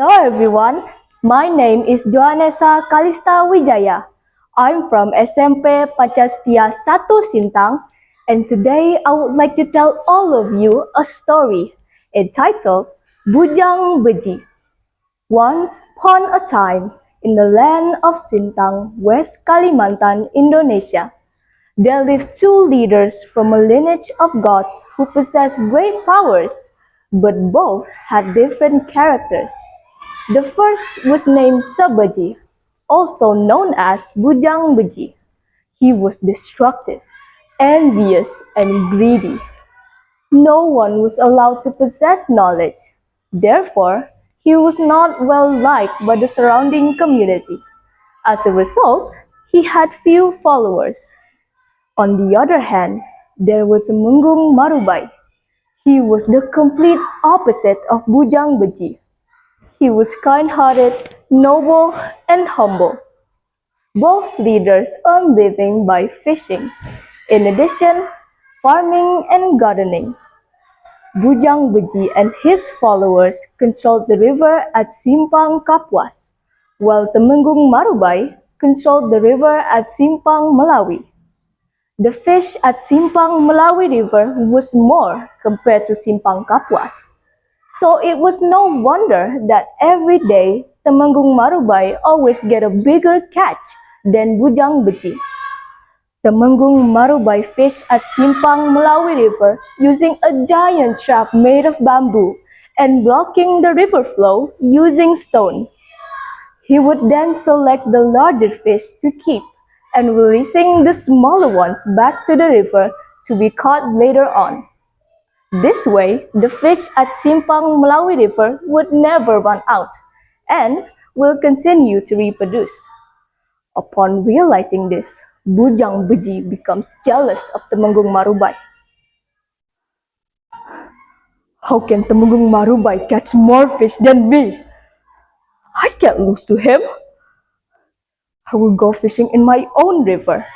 Hello everyone, my name is Johanesa Kalista Wijaya. I'm from SMP Pancastia 1 Sintang, and today I would like to tell all of you a story entitled Bujang Beji. Once upon a time, in the land of Sintang, West Kalimantan, Indonesia, there lived two leaders from a lineage of gods who possessed great powers, but both had different characters. The first was named Sabaji, also known as Bujang Beji. He was destructive, envious, and greedy. No one was allowed to possess knowledge. Therefore, he was not well liked by the surrounding community. As a result, he had few followers. On the other hand, there was Temenggung Marubai. He was the complete opposite of Bujang Beji. He was kind-hearted, noble, and humble. Both leaders earned living by fishing. In addition, farming and gardening. Bujang Beji and his followers controlled the river at Simpang Kapuas, while Temenggung Marubai controlled the river at Simpang Melawi. The fish at Simpang Melawi River was more compared to Simpang Kapuas. So it was no wonder that every day Temenggung Marubai always get a bigger catch than Bujang Beji. Temenggung Marubai fish at Simpang Melawi River using a giant trap made of bamboo and blocking the river flow using stone. He would then select the larger fish to keep and releasing the smaller ones back to the river to be caught later on. This way, the fish at Simpang Melawi River would never run out and will continue to reproduce. Upon realizing this, Bujang Beji becomes jealous of Temenggung Marubai. How can Temenggung Marubai catch more fish than me? I can't lose to him. I will go fishing in my own river.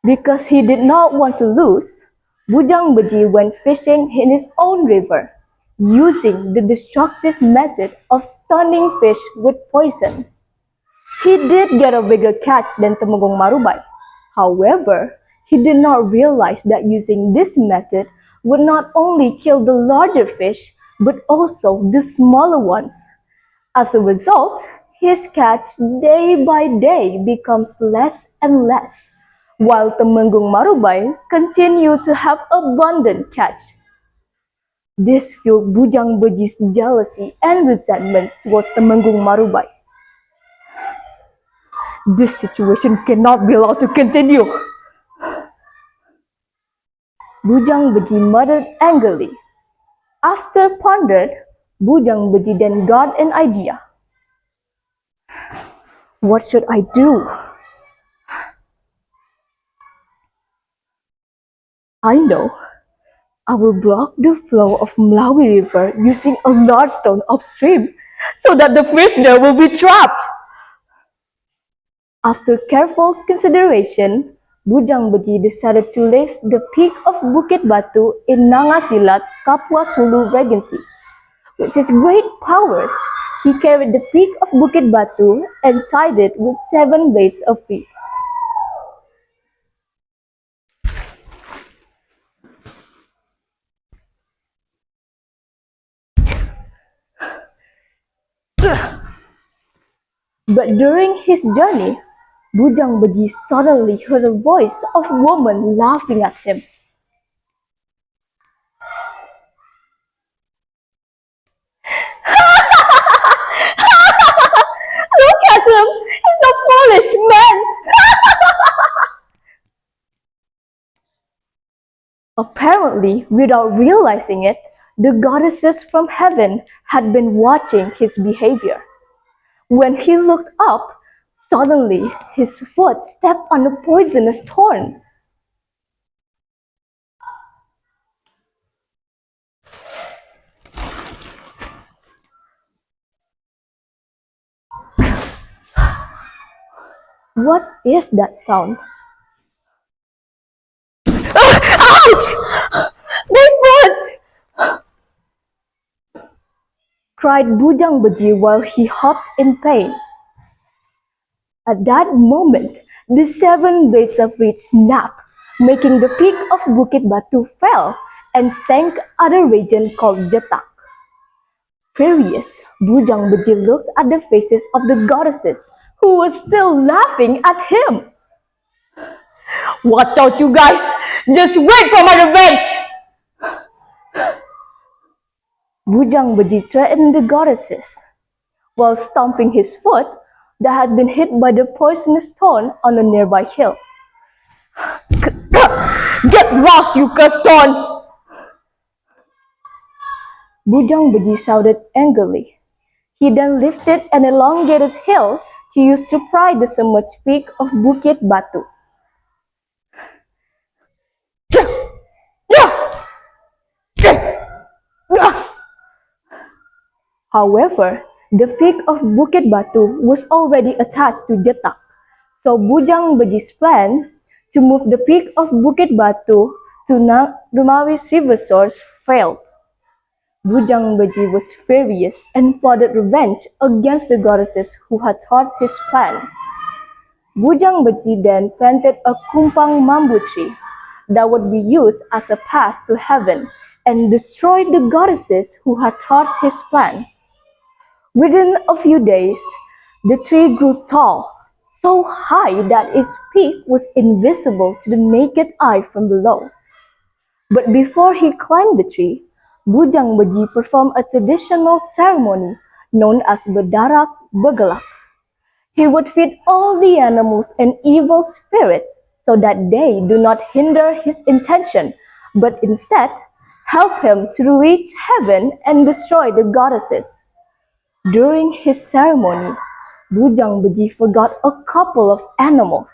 Because he did not want to lose, Bujang Beji went fishing in his own river, using the destructive method of stunning fish with poison. He did get a bigger catch than Temenggung Marubai. However, he did not realize that using this method would not only kill the larger fish, but also the smaller ones. As a result, his catch day by day becomes less and less, while Temenggung Marubai continued to have abundant catch. This fueled Bujang Beji's jealousy and resentment towards Temenggung Marubai. This situation cannot be allowed to continue. Bujang Beji muttered angrily. After pondered, Bujang Beji then got an idea. What should I do? I know. I will block the flow of Melawi River using a large stone upstream so that the fish there will be trapped. After careful consideration, Bujang Beji decided to lift the peak of Bukit Batu in Nangasilat, Kapuas Hulu Regency. With his great powers, he carried the peak of Bukit Batu and tied it with 7 blades of reeds. But during his journey, Bujang Beji suddenly heard a voice of a woman laughing at him. Look at him! He's a foolish man! Apparently, without realizing it, the goddesses from heaven had been watching his behavior. When he looked up, suddenly his foot stepped on a poisonous thorn. What is that sound? Ouch! My foot! cried Bujang Beji while he hopped in pain. At that moment, the 7 blades of reed snapped, making the peak of Bukit Batu fell and sank at a region called Jetak. Furious, Bujang Beji looked at the faces of the goddesses, who were still laughing at him. "Watch out, you guys! Just wait for my revenge!" Bujang Beji threatened the goddesses, while stomping his foot that had been hit by the poisonous thorn on a nearby hill. "Get lost, you cursed thorns!" Bujang Beji shouted angrily. He then lifted an elongated hill to use to pry the submerged peak of Bukit Batu. However, the peak of Bukit Batu was already attached to Jetak, so Bujang Beji's plan to move the peak of Bukit Batu to Rumawi's river source failed. Bujang Beji was furious and plotted revenge against the goddesses who had thwarted his plan. Bujang Beji then planted a kumpang mambu tree that would be used as a path to heaven and destroyed the goddesses who had thwarted his plan. Within a few days, the tree grew tall, so high that its peak was invisible to the naked eye from below. But before he climbed the tree, Bujang Beji performed a traditional ceremony known as Bedarak Begelak. He would feed all the animals and evil spirits so that they do not hinder his intention, but instead help him to reach heaven and destroy the goddesses. During his ceremony, Bujang Beji forgot a couple of animals.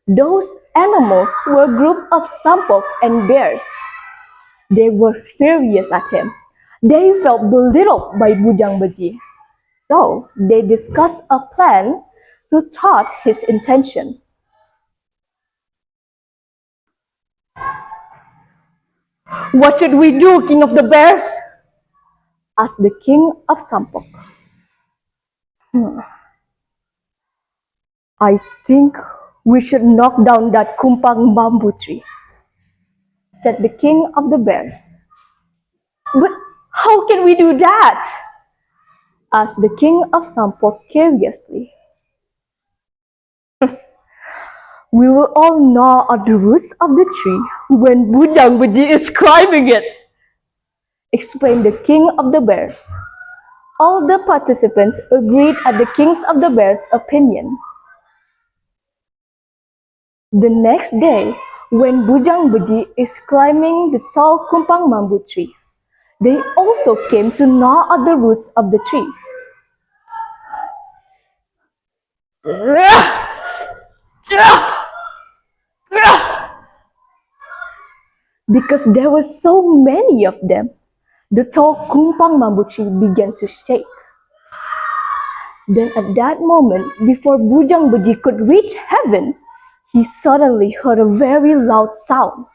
Those animals were a group of sampok and bears. They were furious at him. They felt belittled by Bujang Beji. So they discussed a plan to thwart his intention. "What should we do, King of the Bears?" asked the King of Sampok. "I think we should knock down that kumpang bamboo tree," said the King of the Bears. "But how can we do that?" asked the King of Sampok curiously. "We will all gnaw at the roots of the tree when Bujang Beji is climbing it," explained the King of the Bears. All the participants agreed at the King of the Bears' opinion. The next day, when Bujang Beji is climbing the tall kumpang bamboo tree, they also came to gnaw at the roots of the tree. Because there were so many of them, the tall kumpang bamboo tree began to shake. Then at that moment, before Bujang Beji could reach heaven, he suddenly heard a very loud sound.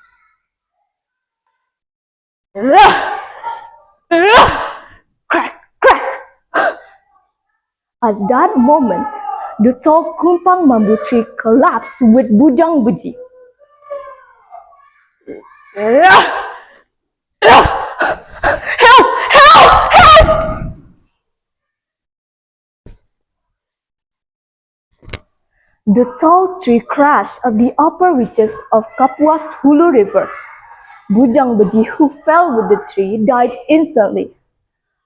Crack, crack. At that moment, the tall kumpang bamboo tree collapsed with Bujang Beji. "Help! Help! Help!" The tall tree crashed at the upper reaches of Kapuas Hulu River. Bujang Beji, who fell with the tree, died instantly.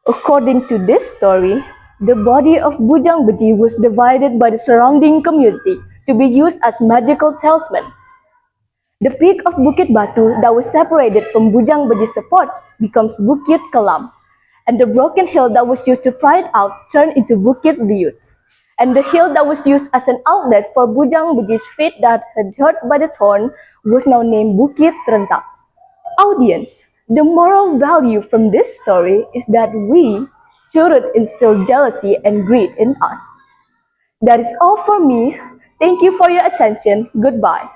According to this story, the body of Bujang Beji was divided by the surrounding community to be used as magical talisman. The peak of Bukit Batu that was separated from Bujang Beji's support becomes Bukit Kelam, and the broken hill that was used to pry it out turned into Bukit Liut. And the hill that was used as an outlet for Bujang Beji's feet that had hurt by the thorn was now named Bukit Rentak. Audience, the moral value from this story is that we shouldn't instill jealousy and greed in us. That is all for me. Thank you for your attention. Goodbye.